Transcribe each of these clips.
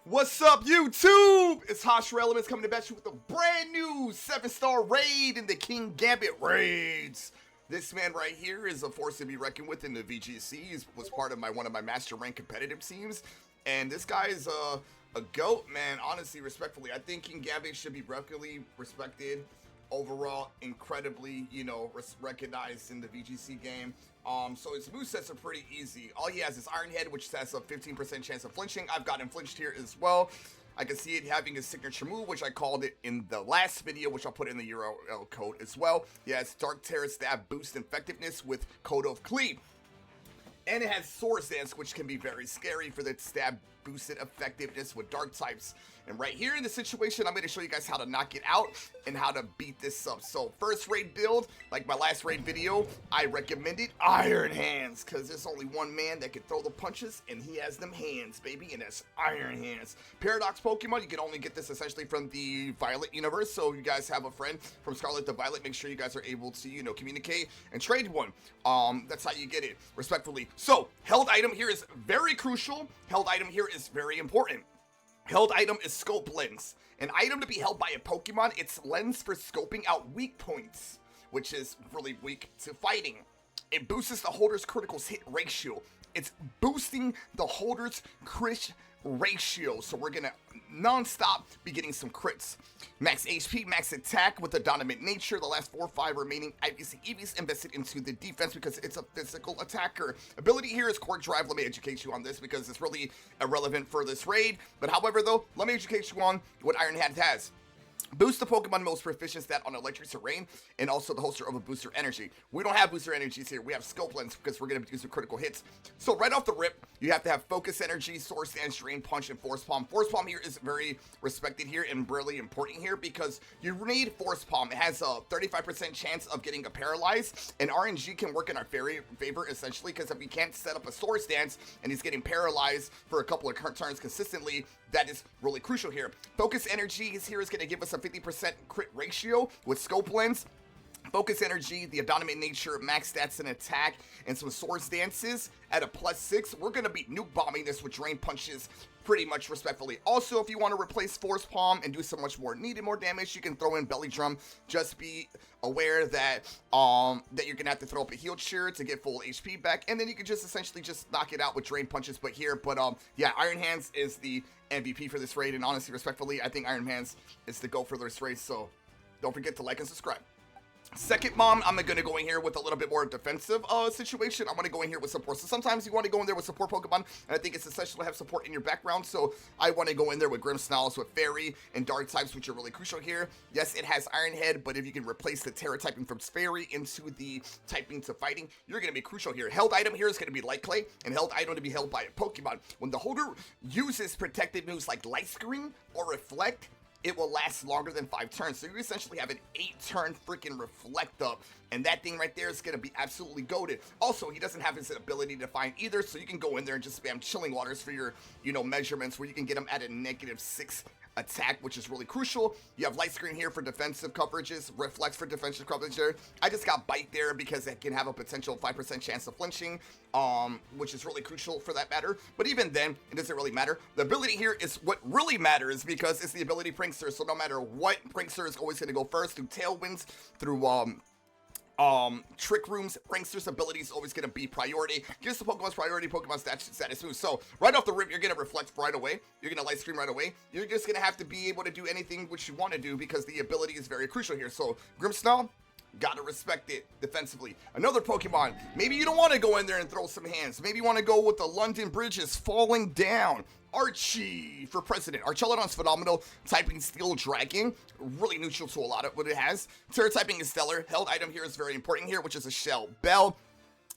What's up, YouTube? It's Hosh Relevance coming to bat you with a brand new 7-star raid in the King Gambit raids. This man right here is a force to be reckoned with in the VGC. He was part of one of my master rank competitive teams, and this guy is a goat, man. Honestly, respectfully, I think King Gambit should be regularly respected. Overall, incredibly, recognized in the VGC game. So his movesets are pretty easy. All he has is Iron Head, which has a 15% chance of flinching. I've got him flinched here as well. I can see it having his signature move, which I called it in the last video, which I'll put in the URL code as well. He has Dark Terror Stab Boost Effectiveness with Code of Cleave. And it has Swords Dance, which can be very scary for the stab boosted effectiveness with dark types. And right here in the situation, I'm going to show you guys how to knock it out and how to beat this up. So first raid build, like my last raid video, I recommended Iron Hands, because there's only one man that can throw the punches, and he has them hands, baby, and that's Iron Hands. Paradox Pokemon, you can only get this essentially from the Violet universe. So if you guys have a friend from Scarlet to Violet, make sure you guys are able to, communicate and trade one. That's how you get it, respectfully. So held item here is very crucial. Held item here is very important. Held item is Scope Lens. An item to be held by a Pokemon, it's lens for scoping out weak points, which is really weak to fighting. It boosts the holder's critical hit ratio. It's boosting the holder's crit ratio, so we're gonna non-stop be getting some crits. Max HP, max attack with the dominant nature. The last 4 or 5 remaining IVs and EVs invested into the defense because it's a physical attacker. Ability here is Core Drive. Let me educate you on this because it's really irrelevant for this raid. But however though, let me educate you on what Iron Hand has. Boost the Pokemon most proficient stat on electric terrain, and also the holster of a booster energy. We don't have booster energies here. We have Scope Lens because we're going to do some critical hits. So right off the rip, you have to have Focus Energy, Swords Dance, Drain Punch, and Force Palm. Force Palm here is very respected here and really important here because you need Force Palm. It has a 35% chance of getting a paralyzed, and RNG can work in our favor essentially because if we can't set up a Swords Dance and he's getting paralyzed for a couple of turns consistently, that is really crucial here. Focus Energy here is going to give us a 50% crit ratio with Scope Lens. Focus Energy, the Adonamate Nature, max stats and attack, and some Swords Dances at a +6. We're going to be nuke bombing this with Drain Punches pretty much respectfully. Also, if you want to replace Force Palm and do so much more damage, you can throw in Belly Drum. Just be aware that that you're going to have to throw up a Heal Cheer to get full HP back, and then you can just essentially just knock it out with Drain Punches. But yeah, Iron Hands is the MVP for this raid, and honestly, respectfully, I think Iron Hands is the go for this raid, so don't forget to like and subscribe. Second mom, I'm going to go in here with a little bit more defensive situation. I'm going to go in here with support. So sometimes you want to go in there with support Pokemon, and I think it's essential to have support in your background. So I want to go in there with Grimmsnarls, with Fairy, and Dark types, which are really crucial here. Yes, it has Iron Head, but if you can replace the Terra typing from Fairy into the typing to fighting, you're going to be crucial here. Held item here is going to be Light Clay, and held item to be held by a Pokemon. When the holder uses protective moves like Light Screen or Reflect, it will last longer than 5 turns. So you essentially have an 8-turn freaking Reflect up. And that thing right there is going to be absolutely goated. Also, he doesn't have his ability to find either. So you can go in there and just spam Chilling Waters for your, measurements where you can get them at a -6 attack, which is really crucial. You have Light Screen here for defensive coverages, Reflex for defensive coverage there. I just got Bite there because it can have a potential 5% chance of flinching, which is really crucial for that matter. But even then, it doesn't really matter. The ability here is what really matters because it's the ability Prankster. So no matter what, Prankster is always going to go first through Tailwinds, through Trick Rooms. Prankster's ability is always going to be priority. Just the Pokemon's priority, Pokemon's status move. So right off the rip, you're going to Reflect right away. You're going to Light Screen right away. You're just going to have to be able to do anything which you want to do because the ability is very crucial here. So Grimmsnarl, gotta respect it defensively. Another Pokemon, maybe you don't want to go in there and throw some hands. Maybe you want to go with the London Bridge is falling down. Archie for president. Archelodon's phenomenal. Typing Steel Dragon. Really neutral to a lot of what it has. Terra typing is stellar. Held item here is very important here, which is a Shell Bell.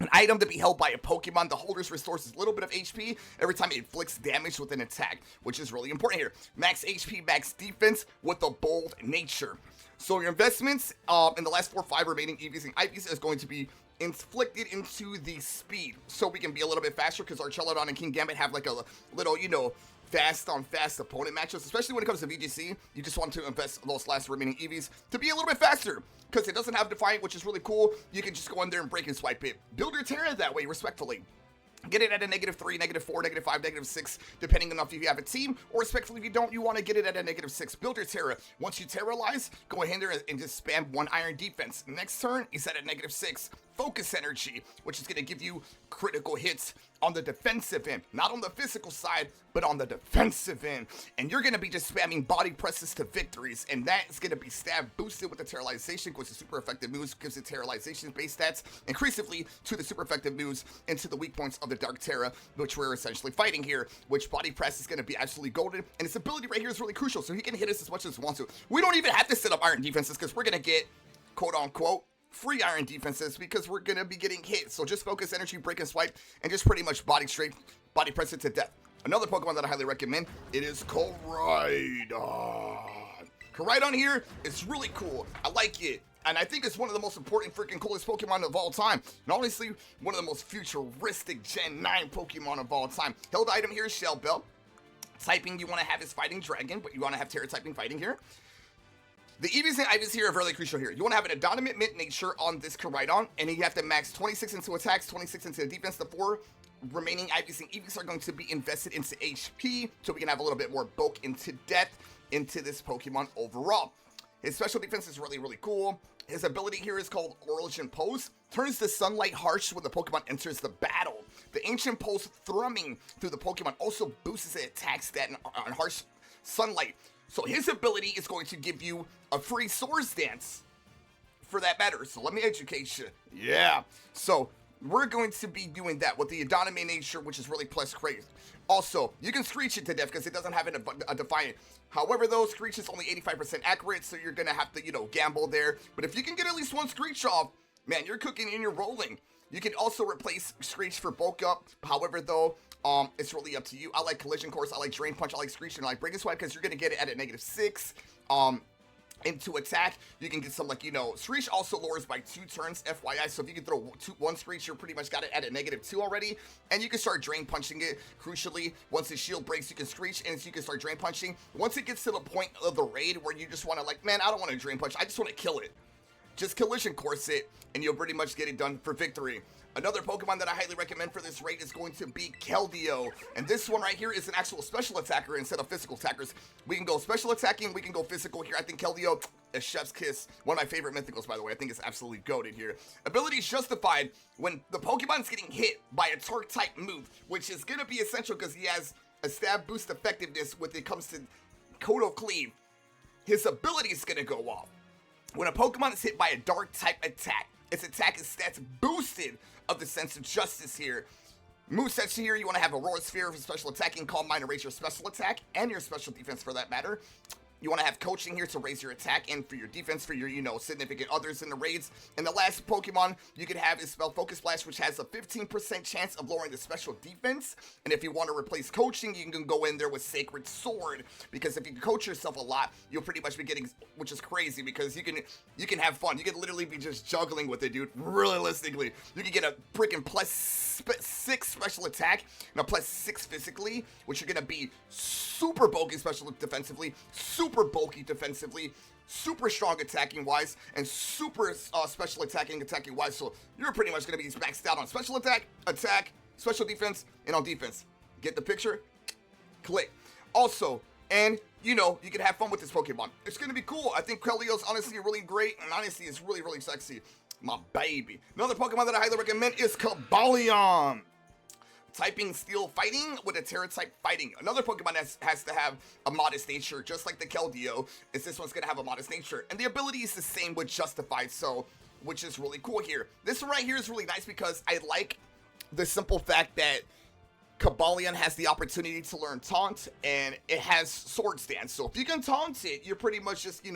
An item to be held by a Pokemon. The holder's restores a little bit of HP every time it inflicts damage with an attack, which is really important here. Max HP, max defense with a bold nature. So your investments in the last 4 or 5 remaining EVs and IVs is going to be inflicted into the speed. So we can be a little bit faster because Archelodon and King Gambit have like a little, fast on fast opponent matchups, especially when it comes to VGC. You just want to invest those last remaining EVs to be a little bit faster because it doesn't have Defiant, which is really cool. You can just go in there and break and swipe it. Build your Terra that way, respectfully. Get it at a -3, -4, -5, -6, depending on if you have a team, or respectively if you don't, you want to get it at a -6. Build your Terra. Once you Terralize, go ahead there and just spam 1 Iron Defense. Next turn, you set at -6. Focus Energy, which is going to give you critical hits on the defensive end. Not on the physical side, but on the defensive end. And you're going to be just spamming body presses to victories, and that's going to be stab boosted with the Terralization, which is super effective moves, gives it Terralization base stats, increasively to the super effective moves into the weak points of the Dark Terra, which we're essentially fighting here, which body press is going to be absolutely golden, and its ability right here is really crucial, so he can hit us as much as he wants to. We don't even have to set up Iron Defenses, because we're going to get, quote-unquote, free Iron Defenses, because we're going to be getting hit. So just Focus Energy, Break and Swipe, and just pretty much body press it to death. Another Pokemon that I highly recommend, it is Koraidon. Koraidon here is really cool. I like it. And I think it's one of the most important freaking coolest Pokemon of all time. And honestly, one of the most futuristic Gen 9 Pokemon of all time. Held item here is Shell Bell. Typing you want to have is Fighting Dragon, but you want to have Terra typing Fighting here. The EVs and IVs here are really crucial here. You want to have an Adonamant nature on this Koraidon, and you have to max 26 into attacks, 26 into defense. The 4 remaining IVs and EVs are going to be invested into HP, so we can have a little bit more bulk into depth into this Pokemon overall. His special defense is really, really cool. His ability here is called Origin Pose. Turns the sunlight harsh when the Pokemon enters the battle. The Ancient Pose thrumming through the Pokemon also boosts the attack stat on harsh sunlight. So his ability is going to give you a free Swords Dance for that matter. So let me educate you. Yeah. So we're going to be doing that with the Adonamate nature, which is really plus crazy. Also, you can Screech it to death because it doesn't have a Defiant. However, though, Screech is only 85% accurate, so you're going to have to, gamble there. But if you can get at least 1 Screech off, man, you're cooking and you're rolling. You can also replace Screech for Bulk Up. However, though, it's really up to you. I like Collision Course, I like Drain Punch, I like Screech, and I like Break and Swipe because you're going to get it at a -6. Into attack, you can get some Screech also lowers by 2 turns, FYI, so if you can throw 1 Screech, you're pretty much got it at a -2 already, and you can start Drain Punching it. Crucially, once the shield breaks, you can Screech, and you can start Drain Punching. Once it gets to the point of the raid where you just want to man, I don't want to Drain Punch, I just want to kill it. Just Collision Course it, and you'll pretty much get it done for victory. Another Pokemon that I highly recommend for this raid is going to be Keldeo. And this one right here is an actual special attacker instead of physical attackers. We can go special attacking, we can go physical here. I think Keldeo is Chef's Kiss. One of my favorite mythicals, by the way. I think it's absolutely goated here. Ability is justified when the Pokemon's getting hit by a Torque-type move, which is going to be essential because he has a stab boost effectiveness when it comes to Kodo Cleave. His ability is going to go off. When a Pokemon is hit by a Dark-type attack, its attack is stats boosted of the Sense of Justice here. Movesets here, you want to have Aurora Sphere for special attacking, Calm Mind to raise your special attack, and your special defense for that matter. You want to have Coaching here to raise your attack and for your defense for your, significant others in the raids. And the last Pokemon you can have is spell Focus Blast, which has a 15% chance of lowering the special defense. And if you want to replace Coaching, you can go in there with Sacred Sword, because if you can coach yourself a lot, you'll pretty much be getting, which is crazy, because you can have fun. You can literally be just juggling with it, dude. Realistically, you can get a freaking +6 special attack and a +6 physically, which are going to be super bulky special defensively, super bulky defensively, super strong attacking wise, and super special attacking wise. So you're pretty much going to be maxed out on special attack, special defense, and on defense. Get the picture? Click. Also, and you can have fun with this Pokemon. It's going to be cool. I think Keldeo's honestly really great, and honestly, it's really, really sexy. My baby. Another Pokemon that I highly recommend is Cobalion. Typing Steel Fighting with a Terra type Fighting. Another Pokemon has to have a modest nature, just like the Keldeo, is this one's going to have a modest nature. And the ability is the same with Justified, so, which is really cool here. This one right here is really nice because I like the simple fact that Cobalion has the opportunity to learn Taunt, and it has Swords Dance. So if you can taunt it, you're pretty much just,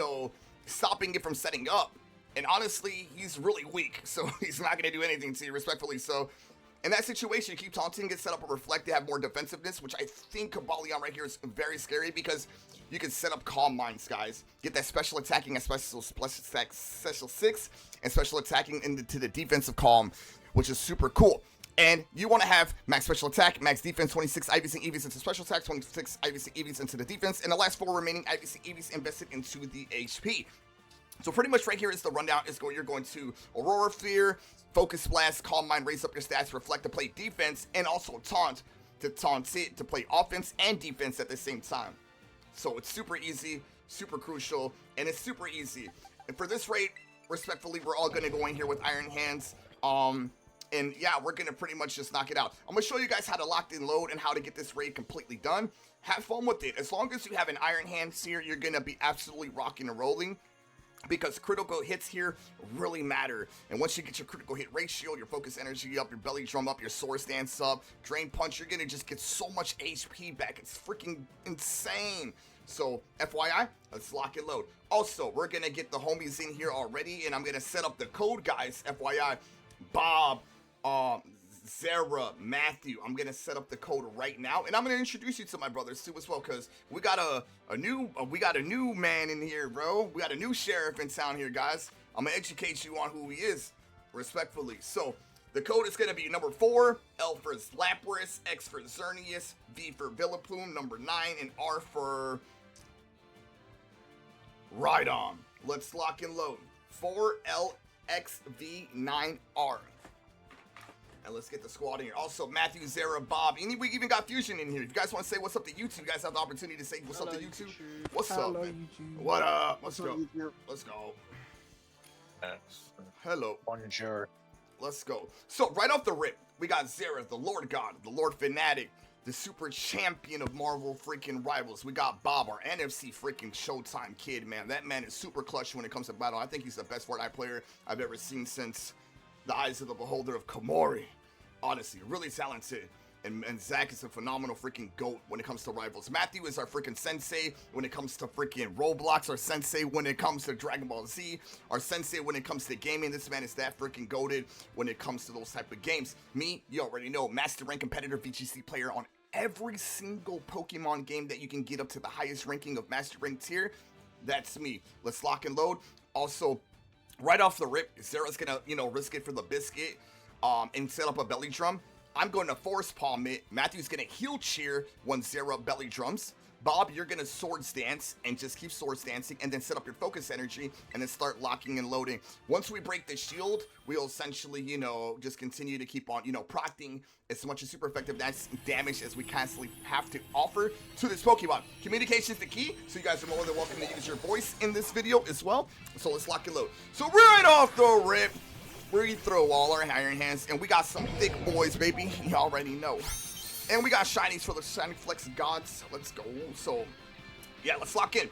stopping it from setting up. And honestly, he's really weak, so he's not going to do anything to you, respectfully. So in that situation, you keep taunting, get set up a Reflect to have more defensiveness, which I think Cobalion right here is very scary because you can set up Calm Minds, guys. Get that special attacking and special attack, special 6, and special attacking into the defensive Calm, which is super cool. And you want to have max special attack, max defense, 26 IVs and EVs into special attack, 26 IVs and EVs into the defense, and the last 4 remaining IVs and EVs invested into the HP. So pretty much right here is the rundown. You're going to Aurora Sphere, Focus Blast, Calm Mind, raise up your stats, Reflect to play defense, and also Taunt to taunt it to play offense and defense at the same time. So it's super easy, super crucial, and it's super easy. And for this raid, respectfully, we're all gonna go in here with Iron Hands. And yeah, we're gonna pretty much just knock it out. I'm gonna show you guys how to lock in load and how to get this raid completely done. Have fun with it. As long as you have an Iron Hands here, you're gonna be absolutely rocking and rolling, because critical hits here really matter. And once you get your critical hit ratio, your focus energy up, your belly drum up, your sword stance up, drain punch, you're gonna just get so much HP back. It's freaking insane. So FYI, let's lock and load. Also, we're gonna get the homies in here already, and I'm gonna set up the code, guys. FYI, Bob, Zara, Matthew, I'm gonna set up the code right now, and I'm gonna introduce you to my brothers too as well, because we got a new man in here, bro. We got a new sheriff in town here, guys. I'm gonna educate you on who he is, respectfully. So the code is gonna be number 4, L for Lapras, X for Xerneas, V for Villaplume, number 9, and R for Rhydon. Let's lock and load. 4LXV9R. And let's get the squad in here. Also, Matthew, Zara, Bob. We even got Fusion in here. If you guys want to say what's up to YouTube, you guys have the opportunity to say what's up to YouTube. What's up, man? What up? Let's go. Let's go. Hello. Bonjour. Let's go. So, right off the rip, we got Zara, the Lord God, the Lord Fanatic, the super champion of Marvel freaking rivals. We got Bob, our NFC freaking Showtime kid, man. That man is super clutch when it comes to battle. I think he's the best Fortnite player I've ever seen since the Eyes of the Beholder of Komori. Honestly, really talented. And Zach is a phenomenal freaking GOAT when it comes to rivals. Matthew is our freaking sensei when it comes to freaking Roblox. Our sensei when it comes to Dragon Ball Z. Our sensei when it comes to gaming. This man is that freaking goated when it comes to those type of games. Me, you already know, master rank competitor VGC player on every single Pokemon game that you can get up to the highest ranking of master rank tier. That's me. Let's lock and load. Also, right off the rip, Zara's gonna, risk it for the biscuit and set up a belly drum. I'm going to force palm it. Matthew's gonna heal cheer when Zara belly drums. Bob, you're gonna sword stance and just keep sword stancing and then set up your focus energy and then start locking and loading. Once we break the shield, we'll essentially, just continue to keep on, procting as much as super effective damage as we constantly have to offer to this Pokemon. Communication is the key, so you guys are more than welcome to use your voice in this video as well. So let's lock and load. So right off the rip, we throw all our Iron Hands, and we got some thick boys, baby. You already know. And we got shinies for the Shiny Flex gods. Let's go. So, yeah, let's lock in.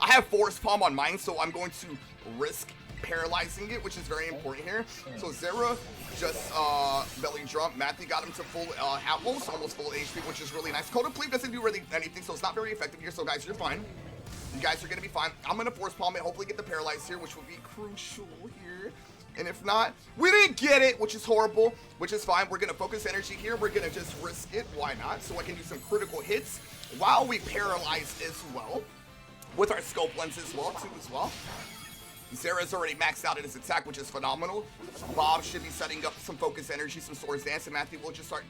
I have Force Palm on mine, so I'm going to risk paralyzing it, which is very important here. So Zara just belly drum. Matthew got him to full almost full HP, which is really nice. Code of Pleep doesn't do really anything, so it's not very effective here. So guys, you're fine. You guys are gonna be fine. I'm gonna Force Palm it, hopefully get the paralyze here, which will be crucial here. And if not, we didn't get it, which is horrible, which is fine. We're gonna focus energy here. We're gonna just risk it. Why not? So I can do some critical hits while we paralyze as well, with our scope lens as well, Zara's already maxed out at his attack, which is phenomenal. Bob should be setting up some focus energy, some swords dance, and Matthew will just start,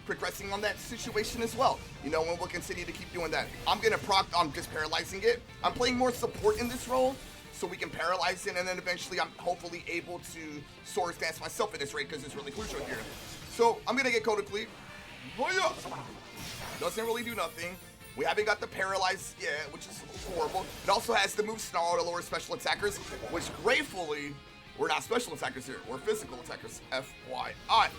progressing on that situation as well. And we'll continue to keep doing that. I'm gonna proc on just paralyzing it. I'm playing more support in this role, so we can paralyze it, and then eventually I'm hopefully able to swords dance myself in this raid because it's really crucial here. So I'm gonna get Code Cleave. Doesn't really do nothing. We haven't got the paralyze yet, which is horrible. It also has the move Snarl to lower special attackers, which gratefully, we're not special attackers here. We're physical attackers, FYI.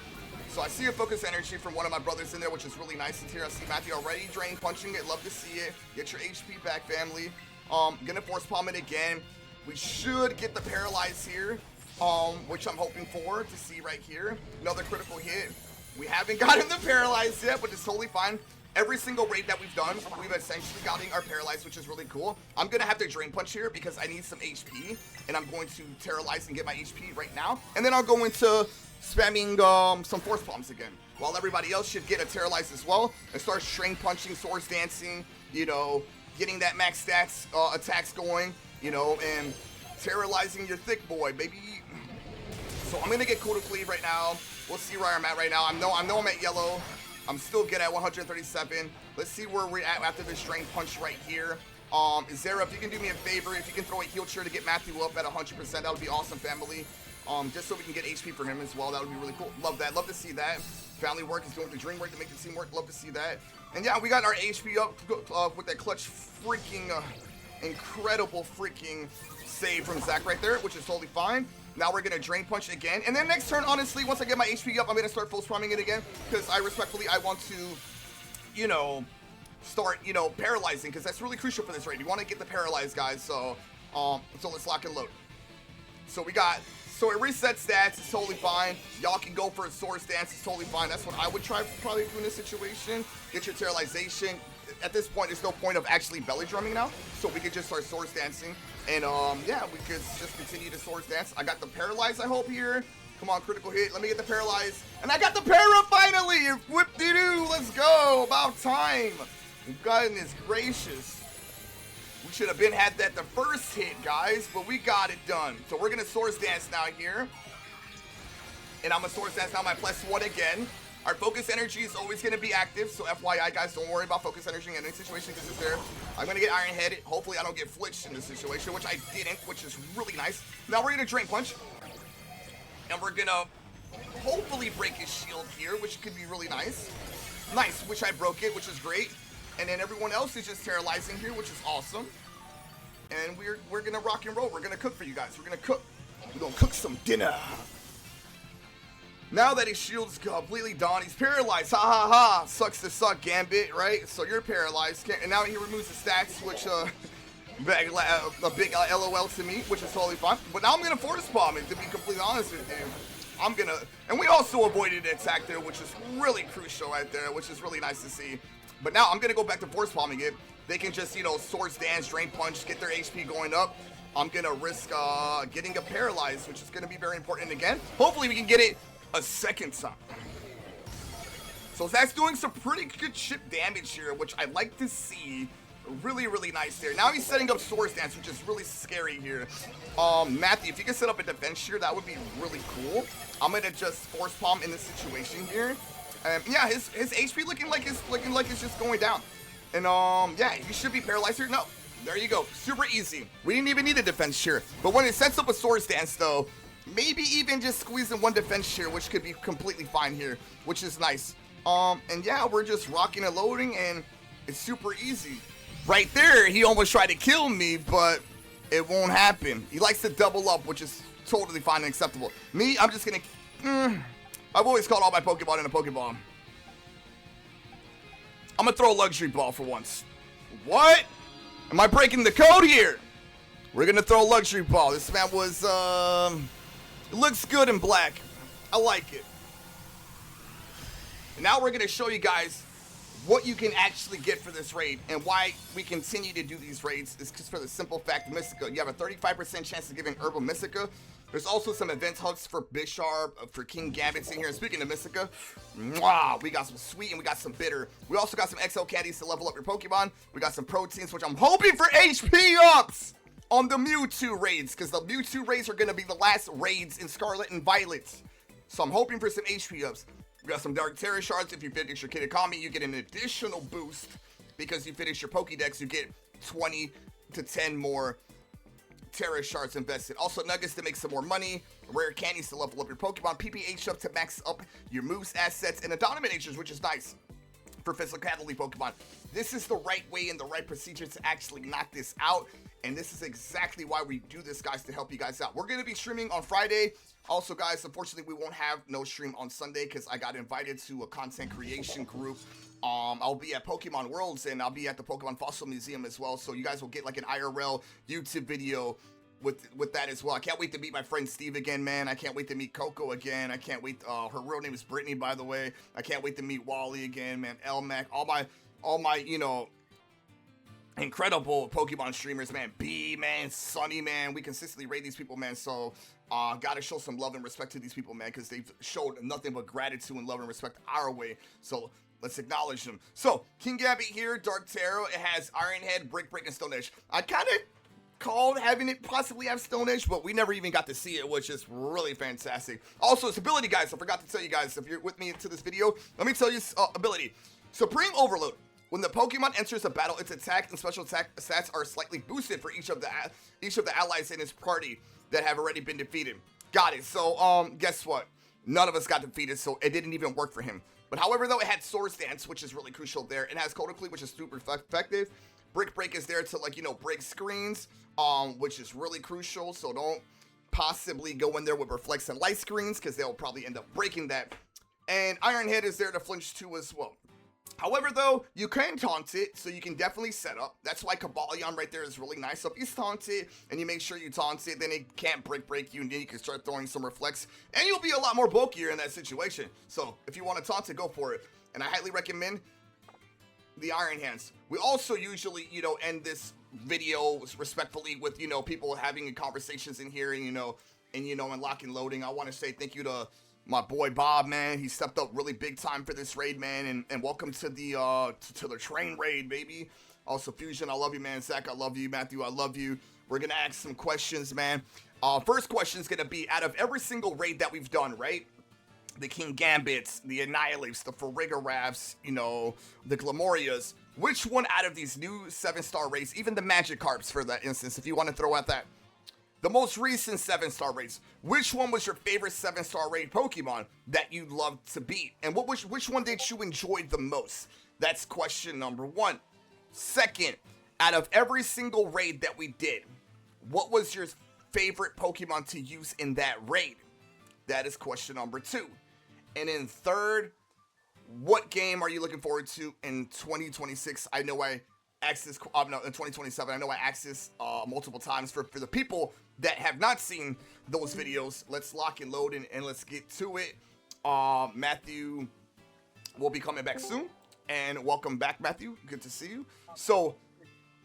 So I see a focus energy from one of my brothers in there, which is really nice. And here I see Matthew already drain punching it. Love to see it. Get your HP back, family. Gonna force palm it again. We should get the paralyze here, which I'm hoping for to see right here. Another critical hit. We haven't gotten the paralyze yet, but it's totally fine. Every single raid that we've done, we've essentially gotten our paralyze, which is really cool. I'm gonna have to drain punch here because I need some HP, and I'm going to terrorize and get my HP right now. And then I'll go into spamming some force palms again, while everybody else should get a terrorize as well and start string punching, swords dancing, getting that max stats attacks going, and terrorizing your thick boy, baby. So I'm gonna get Code of Cleave right now. We'll see where I'm at right now. I know I'm at yellow. I'm still good at 137. Let's see where we're at after this drain punch right here. Zara, if you can do me a favor, if you can throw a heal cheer to get Matthew up at 100%, that would be awesome, family. just so we can get HP for him as well. That would be really cool. Love that. Love to see that. Family work is doing the dream work to make the team work. Love to see that. And yeah, we got our HP up with that clutch freaking incredible freaking save from Zach right there, which is totally fine. Now we're gonna drain punch again, and then next turn, honestly, once I get my HP up, I'm gonna start full spamming it again, because I want to, you know, start, you know, paralyzing, because that's really crucial for this raid. You want to get the paralyzed guys, so let's lock and load. So it resets stats, it's totally fine. Y'all can go for a sword stance, it's totally fine. That's what I would try probably do in this situation. Get your terrorization. At this point, there's no point of actually belly drumming now, so we could just start sword dancing, and yeah, we could just continue to sword dance. I got the paralyze, I hope, here. Come on, critical hit. Let me get the paralyze, and I got the para finally. Whoop-de-doo, let's go. About time. Goodness gracious. We should have had that the first hit, guys, but we got it done. So we're gonna sword dance now here, and I'm gonna sword dance now my +1 again. Our focus energy is always going to be active, so FYI, guys, don't worry about focus energy in any situation because it's there. I'm going to get Iron Headed. Hopefully, I don't get flinched in this situation, which I didn't, which is really nice. Now we're going to Drain Punch, and we're going to hopefully break his shield here, which could be really nice. Nice, which I broke it, which is great. And then everyone else is just terrorizing here, which is awesome. And we're going to rock and roll. We're going to cook for you guys. We're going to cook. We're going to cook some dinner. Now that his shield's completely done, he's paralyzed. Ha ha ha. Sucks to suck, Gambit, right? So you're paralyzed. And now he removes the stats, which, a big LOL to me, which is totally fine. But now I'm going to force bomb it, to be completely honest with you. And we also avoided an attack there, which is really crucial right there, which is really nice to see. But now I'm going to go back to force bombing it. They can just, you know, sword dance, drain punch, get their HP going up. I'm going to risk getting a paralyzed, which is going to be very important again. Hopefully we can get it a second time. So Zach's doing some pretty good chip damage here, which I like to see. Really, really nice there. Now he's setting up sword dance, which is really scary here. Matthew, if you can set up a defense here, that would be really cool. I'm gonna just force palm in this situation here. Yeah, his HP looking like it's just going down. And yeah, you should be paralyzed here. No, there you go. Super easy. We didn't even need a defense here. But when it sets up a sword dance though, maybe even just squeezing one defense here, which could be completely fine here, which is nice. And yeah, we're just rocking and loading, and it's super easy. Right there, he almost tried to kill me, but it won't happen. He likes to double up, which is totally fine and acceptable. Me, I'm just gonna... I've always caught all my Pokeball in a Pokeball. I'm gonna throw a Luxury Ball for once. What? Am I breaking the code here? We're gonna throw a Luxury Ball. This man was, it looks good in black. I like it. And now we're going to show you guys what you can actually get for this raid, and why we continue to do these raids is just for the simple fact, Mystica. You have a 35% chance of getting Herbal Mystica. There's also some event hubs for Bisharp, for Kingambit in here. And speaking of Mystica, wow, we got some sweet and we got some bitter. We also got some XL candies to level up your Pokemon. We got some proteins, which I'm hoping for HP ups on the Mewtwo raids, because the Mewtwo raids are going to be the last raids in Scarlet and Violet. So I'm hoping for some HP ups. We got some Dark Terra shards. If you finish your Kitakami, you get an additional boost. Because you finish your Pokédex, you get 20 to 10 more Terra shards invested. Also nuggets to make some more money, rare candies to level up your Pokemon, PPH up to max up your moves, assets, and Dominators, which is nice for physical cavalry Pokemon. This is the right way and the right procedure to actually knock this out. And this is exactly why we do this, guys, to help you guys out. We're going to be streaming on Friday. Also, guys, unfortunately, we won't have no stream on Sunday because I got invited to a content creation group. I'll be at Pokemon Worlds, and I'll be at the Pokemon Fossil Museum as well. So you guys will get like an IRL YouTube video with that as well. I can't wait to meet my friend Steve again, man. I can't wait to meet Coco again. I can't wait. Her real name is Brittany, by the way. I can't wait to meet Wally again, man. Elmac, all my, you know, incredible Pokemon streamers, man. B, man, Sunny, man. We consistently rate these people, man. So, gotta show some love and respect to these people, man, because they've showed nothing but gratitude and love and respect our way. So, let's acknowledge them. So, Kingambit here, Dark Tarot. It has Iron Head, Brick, and Stone Edge. I kind of called having it possibly have Stone Edge, but we never even got to see it, which is really fantastic. Also, its ability, guys. I forgot to tell you guys, if you're with me into this video, let me tell you ability. Supreme Overload. When the Pokemon enters a battle, its attack and special attack stats are slightly boosted for each of the allies in its party that have already been defeated. Got it. So, guess what? None of us got defeated, so it didn't even work for him. But however, though, it had Sword Stance, which is really crucial there. It has Codically, which is super effective. Brick Break is there to, like, break screens, which is really crucial. So don't possibly go in there with Reflex and Light screens, because they'll probably end up breaking that. And Iron Head is there to flinch too as well. However, though, you can taunt it, so you can definitely set up. That's why Kabalion right there is really nice. So if you taunt it, and you make sure you taunt it, then it can't break you, and then you can start throwing some Reflex, and you'll be a lot more bulkier in that situation. So if you want to taunt it, go for it. And I highly recommend the Iron Hands. We also usually, end this video respectfully with, people having conversations in here, and, and lock and loading. I want to say thank you to my boy Bob, man. He stepped up really big time for this raid, man, and welcome to the to the train raid, baby. Also, Fusion, I love you, man. Zach, I love you. Matthew, I love you. We're gonna ask some questions, man. First question is gonna be, out of every single raid that we've done, right? The Kingambits, the Annihilates, the Farigaraths, the Glamorias, which one out of these new 7-star raids, even the Magikarps for that instance, if you want to throw out that, the most recent 7-star raids, which one was your favorite 7-star raid Pokemon that you loved to beat? And which one did you enjoy the most? That's question number one. Second, out of every single raid that we did, what was your favorite Pokemon to use in that raid? That is question number two. And then third, what game are you looking forward to in 2026? I know I asked this, in 2027, I know I asked this multiple times for the people that have not seen those videos. Let's lock and load and let's get to it. Matthew will be coming back soon, and welcome back, Matthew. Good to see you. So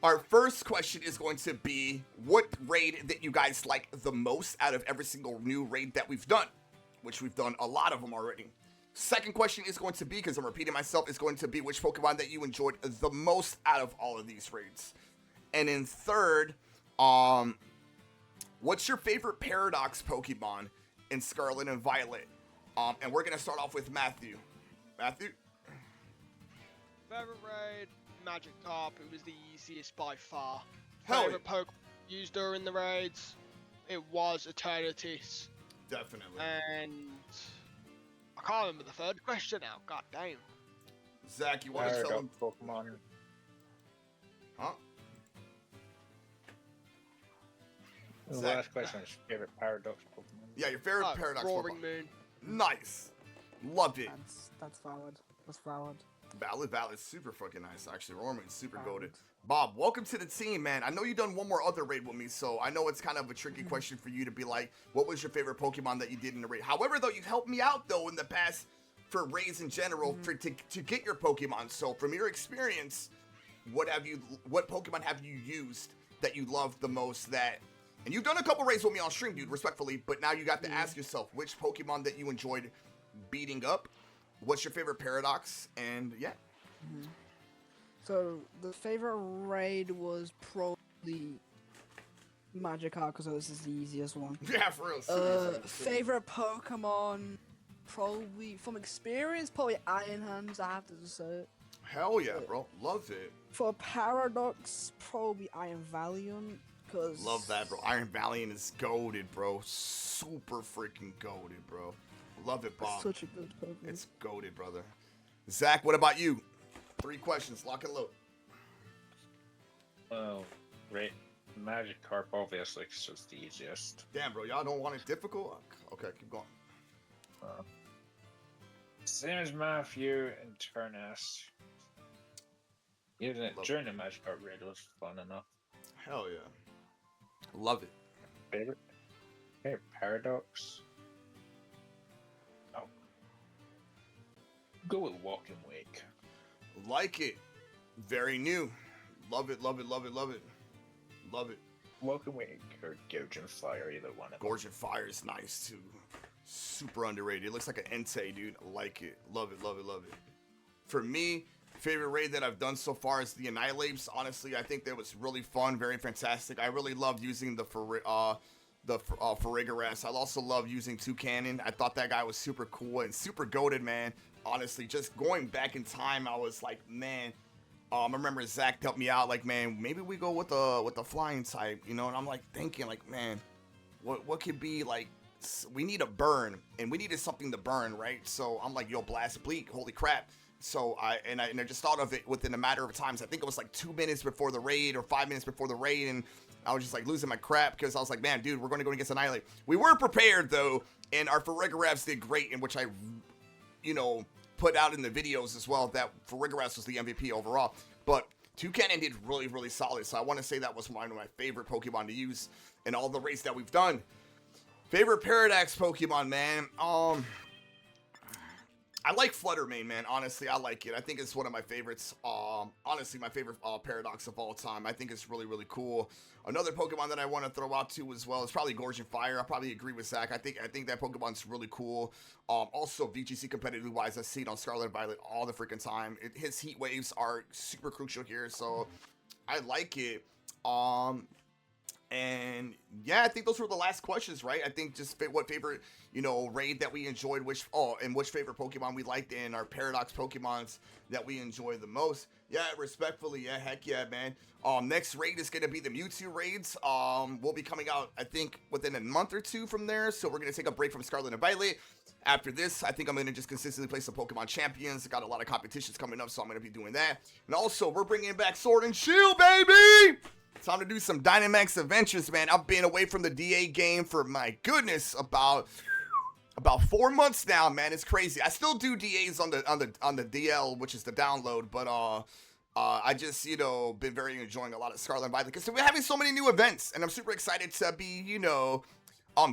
our first question is going to be, what raid that you guys like the most out of every single new raid that we've done, which we've done a lot of them already. Second question is going to be, because I'm repeating myself, is going to be which Pokemon that you enjoyed the most out of all of these raids. And then third, what's your favorite Paradox Pokemon in Scarlet and Violet? And we're going to start off with Matthew. Matthew? Favorite raid, Magikarp. It was the easiest by far. Hell Favorite Pokemon used during the raids, it was Eternatus. Definitely. And I can't remember the third question now. God damn. Zach, you want to tell him? Pokemon. Huh? The Zach. last question is favorite Paradox Pokemon. Yeah, your favorite Paradox Roaring Pokemon. Moon. Nice. Loved it. That's valid. That's valid. Valid. Super fucking nice, actually. Roarman's super Valid. goated. Bob, welcome to the team, man. I know you've done one more other raid with me, so I know it's kind of a tricky question for you to be like, what was your favorite Pokemon that you did in the raid? However, though, you've helped me out, though, in the past for raids in general to get your Pokemon. So from your experience, what Pokemon have you used that you loved the most and you've done a couple raids with me on stream, dude, respectfully, but now you got to ask yourself which Pokemon that you enjoyed beating up. What's your favorite Paradox? And yeah. So the favorite raid was probably Magikarp, because this is the easiest one. Yeah, for real. Favorite Pokemon, probably from experience, probably Iron Hands. I have to just say it. Hell yeah, bro. Love it. For Paradox, probably Iron Valiant, cause Love that, bro. Iron Valiant is goated, bro. Super freaking goated, bro. Love it, Bob. It's such a good Pokemon. It's goated, brother. Zach, what about you? 3 questions, lock and load. Well, right. Magikarp, obviously, it's just the easiest. Damn, bro, y'all don't want it difficult? Okay, keep going. Same as Matthew and Turnus. Even during the Magikarp raid was fun enough. Hell yeah. Love it. Favorite Paradox? Oh. Go with Walk and Wake. Like it. Very new. Love it, love it, love it, love it. Love it. Walk and Wake or Gouge and Fire, either one of them. Gorgeous Fire is nice, too. Super underrated. It looks like an Entei, dude. Like it. Love it, love it, love it. For me, favorite raid that I've done so far is the Annihilates. Honestly, I think that was really fun, very fantastic. I really loved using the Farigaraths. I also love using Toucannon. I thought that guy was super cool and super goated, man. Honestly, just going back in time, I was like, man. I remember Zach helped me out, like, man, maybe we go with the flying type, you know. And I'm like thinking, like, man, what could be like we need a burn, and we needed something to burn, right? So I'm like, yo, blast bleak, holy crap. So I just thought of it within a matter of times. I think it was like 2 minutes before the raid or 5 minutes before the raid, and I was just like losing my crap because I was like, man, dude, we're going to go against Annihilate. We were prepared though, and our Farigaraths did great, in which I, you know, put out in the videos as well that Farigaraths was the MVP overall. But Toucannon did really, really solid. So I want to say that was one of my favorite Pokemon to use in all the raids that we've done. Favorite Paradox Pokemon, man. I like Fluttermane, man. Honestly, I like it. I think it's one of my favorites. Honestly, my favorite Paradox of all time. I think it's really, really cool. Another Pokemon that I want to throw out to as well is probably Gorgon Fire. I probably agree with Zach. I think that Pokemon's really cool. Also, VGC competitively wise, I see it on Scarlet and Violet all the freaking time. His heat waves are super crucial here, so I like it. And yeah, I think those were the last questions, right? I think just what favorite, you know, raid that we enjoyed, which favorite Pokemon we liked, and our Paradox Pokemons that we enjoy the most. Yeah, respectfully, yeah, heck yeah, man. Next raid is gonna be the Mewtwo raids. We'll be coming out, I think, within a month or two from there. So we're gonna take a break from Scarlet and Violet. After this, I think I'm gonna just consistently play some Pokemon Champions. I got a lot of competitions coming up, so I'm gonna be doing that. And also, we're bringing back Sword and Shield, baby. Time to do some Dynamax Adventures, man. I've been away from the DA game for, my goodness, about 4 months now, man. It's crazy. I still do DAs on the DL, which is the download, but I just, you know, been very enjoying a lot of Scarlet and Violet because we're having so many new events, and I'm super excited to be, you know,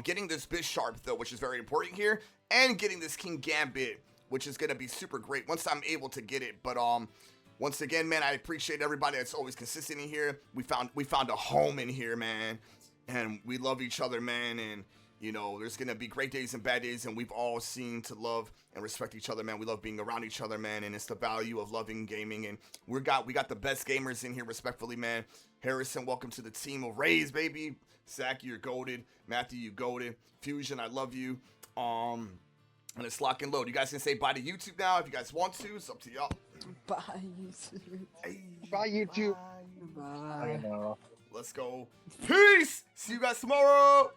getting this Bisharp though, which is very important here, and getting this Kingambit, which is gonna be super great once I'm able to get it. But once again, man, I appreciate everybody that's always consistent in here. We found a home in here, man, and we love each other, man. And you know, there's gonna be great days and bad days, and we've all seen to love and respect each other, man. We love being around each other, man, and it's the value of loving gaming. And we got the best gamers in here, respectfully, man. Harrison, welcome to the team of Rays, baby. Zach, you're goated. Matthew, you goated. Fusion, I love you. And it's lock and load. You guys can say bye to YouTube now if you guys want to. It's up to y'all. Bye, YouTube. Hey, Bye, YouTube. I Bye. know. let's go. Peace. See you guys tomorrow.